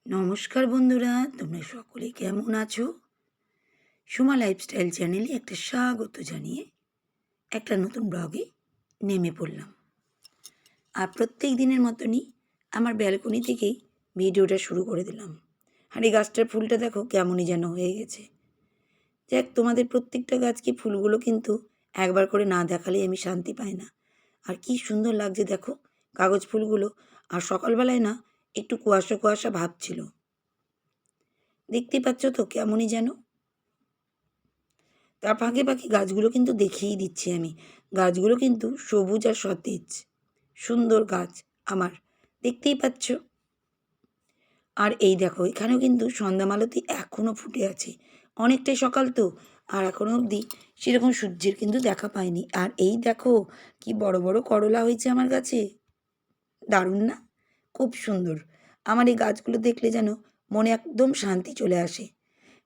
নমস্কার বন্ধুরা, তোমরা সকলে কেমন আছো? সোমা লাইফস্টাইল চ্যানেলে একটা স্বাগত জানিয়ে একটা নতুন ব্লগে নেমে পড়লাম। আর প্রত্যেক দিনের মতনই আমার ব্যালকনি থেকেই ভিডিওটা শুরু করে দিলাম। আর এই গাছটার ফুলটা দেখো কেমনই যেন হয়ে গেছে। যাক, তোমাদের প্রত্যেকটা গাছকে ফুলগুলো কিন্তু একবার করে না দেখালেই আমি শান্তি পাই না। আর কি সুন্দর লাগছে দেখো কাগজ ফুলগুলো। আর সকালবেলায় না একটু কুয়াশা কুয়াশা ভাব ছিল, দেখতে পাচ্ছ তো কেমনই যেন। তার ফাঁকে ফাঁকে গাছগুলো কিন্তু দেখিয়েই দিচ্ছি আমি। গাছগুলো কিন্তু সবুজ আর সতেজ, সুন্দর গাছ আমার, দেখতেই পাচ্ছ। আর এই দেখো এখানেও কিন্তু সন্ধ্যামালতি এখনও ফুটে আছে। অনেকটাই সকাল তো, আর এখনও অবধি সেরকম সূর্যের কিন্তু দেখা পায়নি। আর এই দেখো কি বড় বড় করলা হয়েছে আমার গাছে, দারুণ না? খুব সুন্দর। আমার এই গাছগুলো দেখলে যেন মনে একদম শান্তি চলে আসে।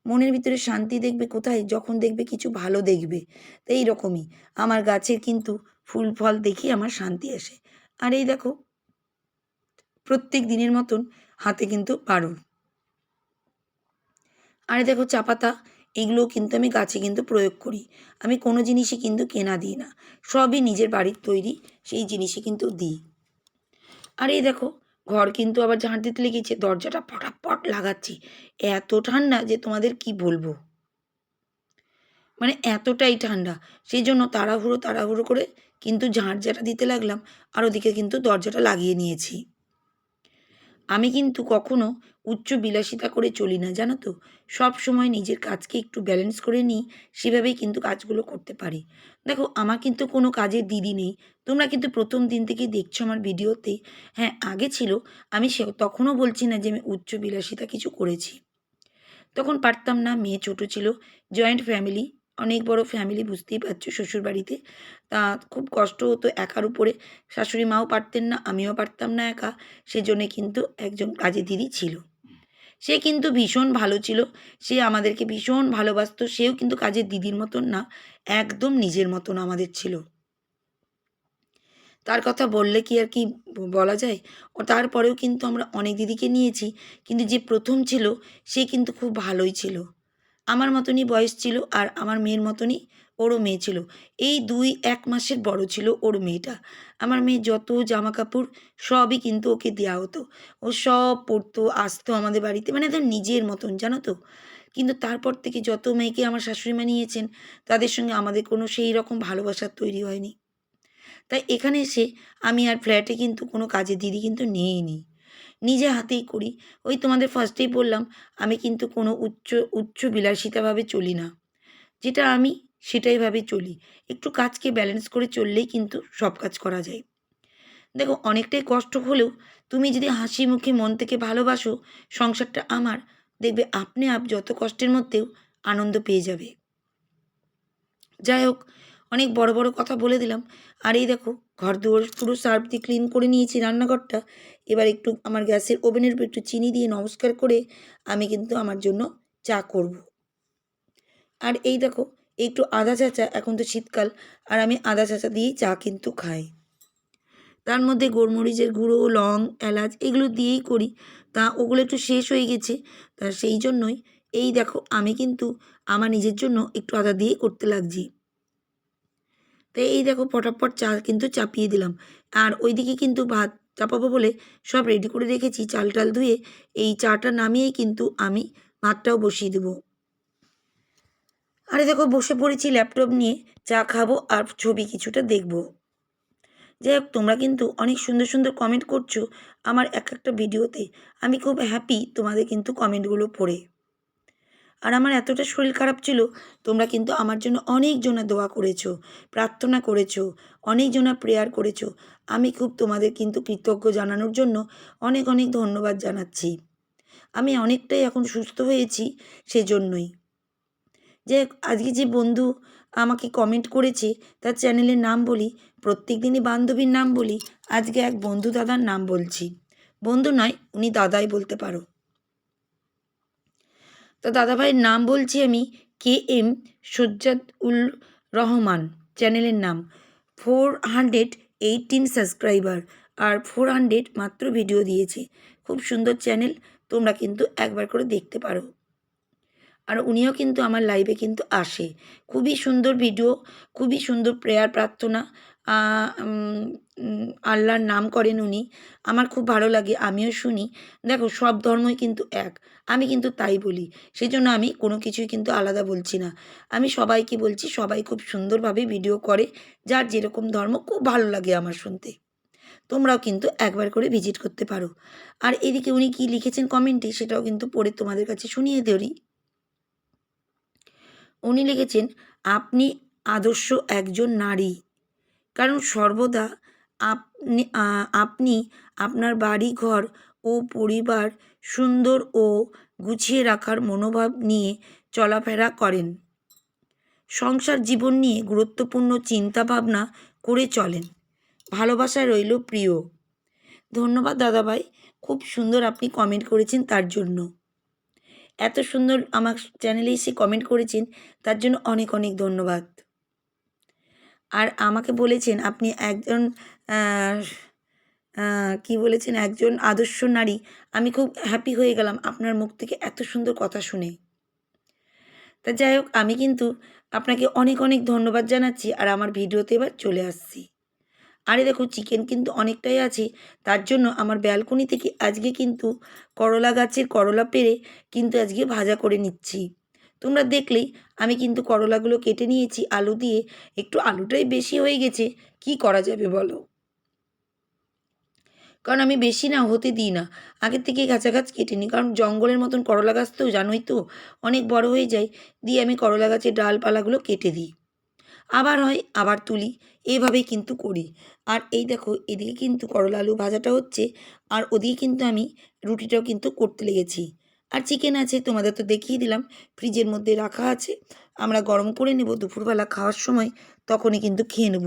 মনের ভিতরে শান্তি দেখবে কোথায়? যখন দেখবে কিছু ভালো দেখবে। তো এই রকমই আমার গাছের কিন্তু ফুল ফল দেখি আমার শান্তি আসে। আর এই দেখো প্রত্যেক দিনের মতন হাতে কিন্তু পারুল। আর এই দেখো চা পাতা, এগুলোও কিন্তু আমি গাছে কিন্তু প্রয়োগ করি। আমি কোনো জিনিসই কিন্তু কেনা দিই না, সবই নিজের বাড়ির তৈরি সেই জিনিসই কিন্তু দিই। আর এই দেখো ঘর কিন্তু আবার ঝাঁট দিতে লেগেছে, দরজাটা ফটাফট লাগাচ্ছি। এত ঠান্ডা যে তোমাদের কি বলবো, মানে এতটাই ঠান্ডা। সেই জন্য তাড়াহুড়ো তাড়াহুড়ো করে কিন্তু ঝাঁট দিতে লাগলাম, আর ওদিকে কিন্তু দরজাটা লাগিয়ে নিয়েছি। আমি কিন্তু কখনো উচ্চ বিলাসিতা করে চলি না, জানো তো। সব সময় নিজের কাজকে একটু ব্যালেন্স করে নিই, সেভাবেই কিন্তু কাজগুলো করতে পারি। দেখো আমার কিন্তু কোনো কাজের দিদি নেই। তোমরা কিন্তু প্রথম দিন থেকেই দেখছো আমার ভিডিওতে। হ্যাঁ, আগে ছিল, আমি তখনও বলছি না যে আমি উচ্চ বিলাসিতা কিছু করেছি। তখন পারতাম না, মেয়ে ছোট ছিল, জয়েন্ট ফ্যামিলি, অনেক বড় ফ্যামিলি, বুঝতেই পারছো শ্বশুরবাড়িতে। তা খুব কষ্ট হতো একার উপরে। শাশুড়ি মাও পারতেন না, আমিও পারতাম না একা। সেজন্যে কিন্তু একজন কাজের দিদি ছিল। সে কিন্তু ভীষণ ভালো ছিল, সে আমাদেরকে ভীষণ ভালোবাসতো। সেও কিন্তু কাজের দিদির মতন না, একদম নিজের মতন আমাদের ছিল। তার কথা বললে কি আর কি বলা যায়? তারপরেও কিন্তু আমরা অনেক দিদিকে নিয়েছি, কিন্তু যে প্রথম ছিল সে কিন্তু খুব ভালোই ছিল। আমার মতনই বয়স ছিল, আর আমার মেয়ের মতনই ওরও মেয়ে ছিল। এই ২-১ মাসের বড় ছিল ওর মেয়েটা। আমার মেয়ে যত জামা কাপড় সবই কিন্তু ওকে দেওয়া হতো। ও সব পরতো, আসতো আমাদের বাড়িতে, মানে একদম নিজের মতন, জানো তো। কিন্তু তারপর থেকে যত মেয়েকে আমার শাশুড়ি মা নিয়েছেন, তাদের সঙ্গে আমাদের কোনো সেই রকম ভালোবাসার তৈরি হয়নি। তাই এখানে এসে আমি আর ফ্ল্যাটে কিন্তু কোনো কাজের দিদি কিন্তু নিইনি। নিজে হাতেই করি। ওই তোমাদের ফার্স্টেই বললাম, আমি কিন্তু কোনো উচ্চ বিলাসিতাভাবে চলি না। যেটা আমি সেটাই ভাবে চলি। একটু কাজকে ব্যালেন্স করে চললেই কিন্তু সব কাজ করা যায়। দেখো অনেকটাই কষ্ট হলেও তুমি যদি হাসি মুখে মন থেকে ভালোবাসো সংসারটা আমার, দেখবে আপনি যত কষ্টের মধ্যেও আনন্দ পেয়ে যাবে। যাই হোক, অনেক বড় বড় কথা বলে দিলাম। আর এই দেখো ঘরদুয়ার পুরো সার্ফ দিয়ে ক্লিন করে নিয়েছি রান্নাঘরটা। এবার একটু আমার গ্যাসের ওভেনের উপর একটু চিনি দিয়ে নমস্কার করে আমি কিন্তু আমার জন্য চা করব। আর এই দেখো একটু আদা চাচা, এখন তো শীতকাল, আর আমি আদা চাচা দিয়েই চা কিন্তু খাই। তার মধ্যে গোলমরিচের গুঁড়ো, লং, এলাচ এগুলো দিয়েই করি। তা ওগুলো একটু শেষ হয়ে গেছে, তা সেই জন্যই এই দেখো আমি কিন্তু আমার নিজের জন্য একটু আদা দিয়েই করতে লাগছি। তো এই দেখো ফটাফট চা কিন্তু চাপিয়ে দিলাম। আর ওইদিকে কিন্তু ভাত চাপাবো বলে সব রেডি করে রেখেছি, চাল টাল ধুয়ে। এই চাটা নামিয়েই কিন্তু আমি ভাতটাও বসিয়ে দেবো। আরে দেখো বসে পড়েছি ল্যাপটপ নিয়ে, চা খাবো আর ছবি কিছুটা দেখবো। যাই হোক, তোমরা কিন্তু অনেক সুন্দর সুন্দর কমেন্ট করছো আমার এক একটা ভিডিওতে। আমি খুব হ্যাপি তোমাদের কিন্তু কমেন্টগুলো পড়ে। আর আমার এতটা শরীর খারাপ ছিল, তোমরা কিন্তু আমার জন্য অনেকজনা দোয়া করেছো, প্রার্থনা করেছো, অনেকজনা প্রেয়ার করেছো। আমি খুব তোমাদের কিন্তু কৃতজ্ঞ জানানোর জন্য অনেক অনেক ধন্যবাদ জানাচ্ছি। আমি অনেকটাই এখন সুস্থ হয়েছি সেজন্যই। যে আজকে যে বন্ধু আমাকে কমেন্ট করেছে তার চ্যানেলের নাম বলি, প্রত্যেক দিনই বান্ধবীর নাম বলি, আজকে এক বন্ধু দাদার নাম বলছি। বন্ধু নয়, উনি দাদাই বলতে পারো। তো দাদাভাইয়ের নাম বলছি আমি, KM সজ্জাদ উল রহমান চ্যানেলের নাম। 418 সাবস্ক্রাইবার, আর 400 মাত্র ভিডিও দিয়েছে। খুব সুন্দর চ্যানেল, তোমরা কিন্তু একবার করে দেখতে পারো। আর উনিও কিন্তু আমার লাইভে কিন্তু আসে, খুবই সুন্দর ভিডিও, খুবই সুন্দর প্রেয়ার প্রার্থনা, আল্লাহর নাম করেন উনি। আমার খুব ভালো লাগে, আমিও শুনি। দেখো, সব ধর্মই কিন্তু এক, আমি কিন্তু তাই বলি। সেই জন্য আমি কোনো কিছুই কিন্তু আলাদা বলছি না। আমি সবাইকে বলছি, সবাই খুব সুন্দরভাবে ভিডিও করে, যার যেরকম ধর্ম খুব ভালো লাগে আমার শুনতে। তোমরাও কিন্তু একবার করে ভিজিট করতে পারো। আর এদিকে উনি কি লিখেছেন কমেন্টে, সেটাও কিন্তু পড়ে তোমাদের কাছে শুনিয়ে ধরি। উনি লিখেছেন, আপনি আদর্শ একজন নারী, কারণ সর্বদা আপনি আপনার বাড়ি ঘর ও পরিবার সুন্দর ও গুছিয়ে রাখার মনোভাব নিয়ে চলাফেরা করেন। সংসার জীবন নিয়ে গুরুত্বপূর্ণ চিন্তাভাবনা করে চলেন। ভালোবাসা রইল প্রিয়। ধন্যবাদ দাদাভাই, খুব সুন্দর আপনি কমেন্ট করেছেন, তার জন্য এত সুন্দর আমার চ্যানেলে এসে কমেন্ট করেছেন, তার জন্য অনেক অনেক ধন্যবাদ। আর আমাকে বলেছেন আপনি একজন কি বলেছেন, একজন আদর্শ নারী। আমি খুব হ্যাপি হয়ে গেলাম আপনার মুখ থেকে এত সুন্দর কথা শুনে। তা যাই হোক, আমি কিন্তু আপনাকে অনেক অনেক ধন্যবাদ জানাচ্ছি। আর আমার ভিডিওতে এবার চলে আসছি। আরে দেখো, চিকেন কিন্তু অনেকটাই আছে, তার জন্য আমার ব্যালকনি থেকে আজকে কিন্তু করলা গাছের করলা পেড়ে কিন্তু আজকে ভাজা করে নিচ্ছি। তোমরা দেখলেই আমি কিন্তু করলাগুলো কেটে নিয়েছি আলু দিয়ে। একটু আলুটাই বেশি হয়ে গেছে, কি করা যাবে বলো? কারণ আমি বেশি না হতে দিই না, আগের থেকে গাছা গাছ কেটে নিই, কারণ জঙ্গলের মতন করলা গাছ তো জানোই তো, অনেক বড় হয়ে যায়। দিয়ে আমি করলা গাছের ডালপালাগুলো কেটে দিই, আবার হয় আবার তুলি, এভাবেই কিন্তু করি। আর এই দেখো, এদিকে কিন্তু করলা আলু ভাজাটা হচ্ছে, আর ওদিকে কিন্তু আমি রুটিটাও কিন্তু করতে লেগেছি। আর চিকেন আছে, তোমাদের তো দেখিয়ে দিলাম, ফ্রিজের মধ্যে রাখা আছে, আমরা গরম করে নেব দুপুরবেলা খাওয়ার সময়, তখনই কিন্তু খেয়ে নেব।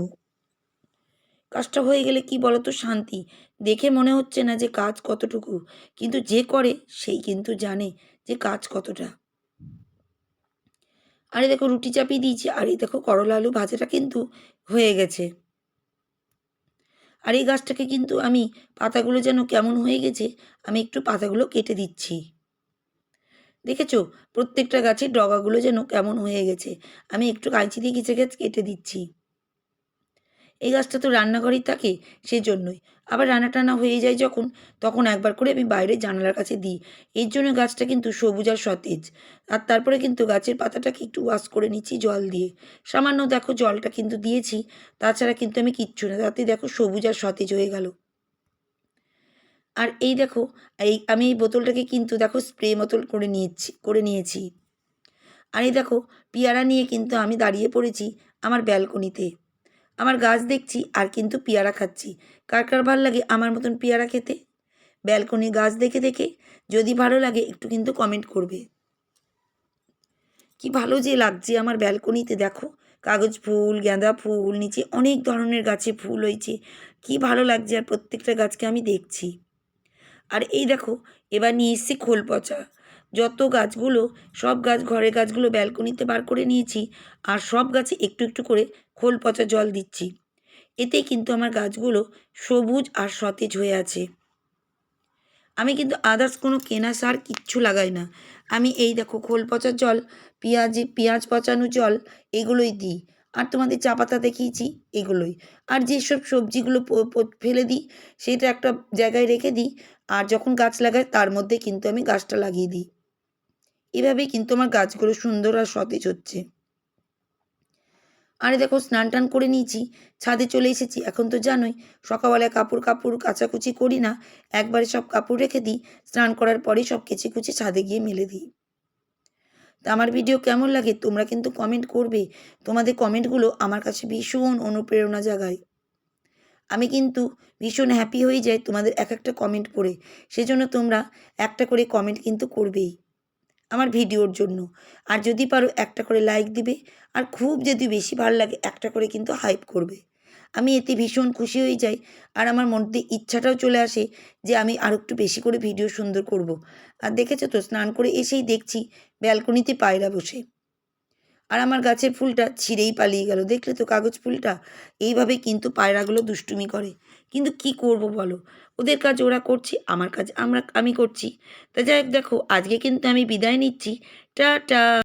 কাজটা হয়ে গেলে কি বলো তো, শান্তি। দেখে মনে হচ্ছে না যে কাজ কতটুকু, কিন্তু যে করে সেই কিন্তু জানে যে কাজ কতটা। আর এই দেখো, রুটি চাপিয়ে দিয়েছি, আর এই দেখো করলা আলু ভাজাটা কিন্তু হয়ে গেছে। আর এই গাছটাকে কিন্তু আমি, পাতাগুলো যেন কেমন হয়ে গেছে, আমি একটু পাতাগুলো কেটে দিচ্ছি। দেখেছো, প্রত্যেকটা গাছের ডগাগুলো যেন কেমন হয়ে গেছে, আমি একটু কাঁচি দিয়ে কিছু গাছ কেটে দিচ্ছি। এই গাছটা তো রান্নাঘরেই থাকে, সেজন্যই। আবার রান্না টান্না হয়ে যায় যখন, তখন একবার করে আমি বাইরে জানালার কাছে দিই। এর জন্য গাছটা কিন্তু সবুজ আর সতেজ। আর তারপরে কিন্তু গাছের পাতাটাকে একটু ওয়াশ করে নিচ্ছি জল দিয়ে। সামান্য দেখো জলটা কিন্তু দিয়েছি, তাছাড়া কিন্তু আমি কিচ্ছু না, তাতে দেখো সবুজ আর সতেজ হয়ে গেল। আর এই দেখো, আমি এই বোতলটাকে কিন্তু দেখো স্প্রে বোতল করে নিয়েছি। আর এই দেখো, পেয়ারা নিয়ে কিন্তু আমি দাঁড়িয়ে পড়েছি আমার ব্যালকনিতে। আমার গাছ দেখছি আর কিন্তু পেয়ারা খাচ্ছি। কার কার ভালো লাগে আমার মতন পেয়ারা খেতে? ব্যালকনি গাছ দেখে দেখে যদি ভালো লাগে একটু কিন্তু কমেন্ট করবে। কি ভালো যে লাগছে আমার ব্যালকনিতে, দেখো কাগজ ফুল, গাঁদা ফুল, নিচে অনেক ধরনের গাছে ফুল হয়েছে, কি ভালো লাগছে। আর প্রত্যেকটা গাছকে আমি দেখছি। আর এই দেখো, এবার নিয়ে এসেছি খোল পচা। যত গাছগুলো, সব গাছ, ঘরের গাছগুলো ব্যালকনিতে বার করে নিয়েছি, আর সব গাছে একটু একটু করে খোল পচা জল দিচ্ছি। এতে কিন্তু আমার গাছগুলো সবুজ আর সতেজ হয়ে আছে। আমি কিন্তু আদার্স কোনো কেনা সার কিচ্ছু লাগাই না। আমি এই দেখো খোল পচার জল, পেঁয়াজ পচানো জল, এগুলোই দিই। আর তোমাদের চা পাতা দেখিয়েছি, এগুলোই। আর যেসব সবজিগুলো ফেলে দিই, সেটা একটা জায়গায় রেখে দিই, আর যখন গাছ লাগাই তার মধ্যে কিন্তু আমি গাছটা লাগিয়ে দিই। এভাবেই কিন্তু আমার গাছগুলো সুন্দর আর সতেজ হচ্ছে। আরে দেখো, স্নান টান করে নিয়েছি, ছাদে চলে এসেছি। এখন তো জানোই সকালবেলায় কাপড় কাচাকুচি করি না, একবারে সব কাপড় রেখে দিই, স্নান করার পরেই সব কেচে কুচে ছাদে গিয়ে মেলে দিই। তা আমার ভিডিও কেমন লাগে তোমরা কিন্তু কমেন্ট করবে। তোমাদের কমেন্টগুলো আমার কাছে ভীষণ অনুপ্রেরণা জাগায়। আমি কিন্তু ভীষণ হ্যাপি হয়ে যাই তোমাদের এক একটা কমেন্ট পড়ে। সেজন্য তোমরা একটা করে কমেন্ট কিন্তু করবেই আমার ভিডিওর জন্য। আর যদি পারো একটা করে লাইক দিবে, আর খুব যদি বেশি ভালো লাগে একটা করে কিন্তু হাইপ করবে। আমি এতে ভীষণ খুশি হয়ে যাই, আর আমার মধ্যে ইচ্ছাটাও চলে আসে যে আমি আর একটু বেশি করে ভিডিও সুন্দর করব। আর দেখেছো তো, স্নান করে এসেই দেখছি ব্যালকনিতে পায়রা বসে। আর আমার গাছের ফুলটা ছিঁড়েই পালিয়ে গেল, দেখলে তো কাগজ ফুলটা। এইভাবে কিন্তু পায়রাগুলো দুষ্টুমি করে, কিন্তু কি করব বলো, ওদের কাজ ওরা করছে, আমার কাজ আমি করছি। তা যাই হোক, দেখো আজকে কিন্তু আমি বিদায় নিচ্ছি। টাটা।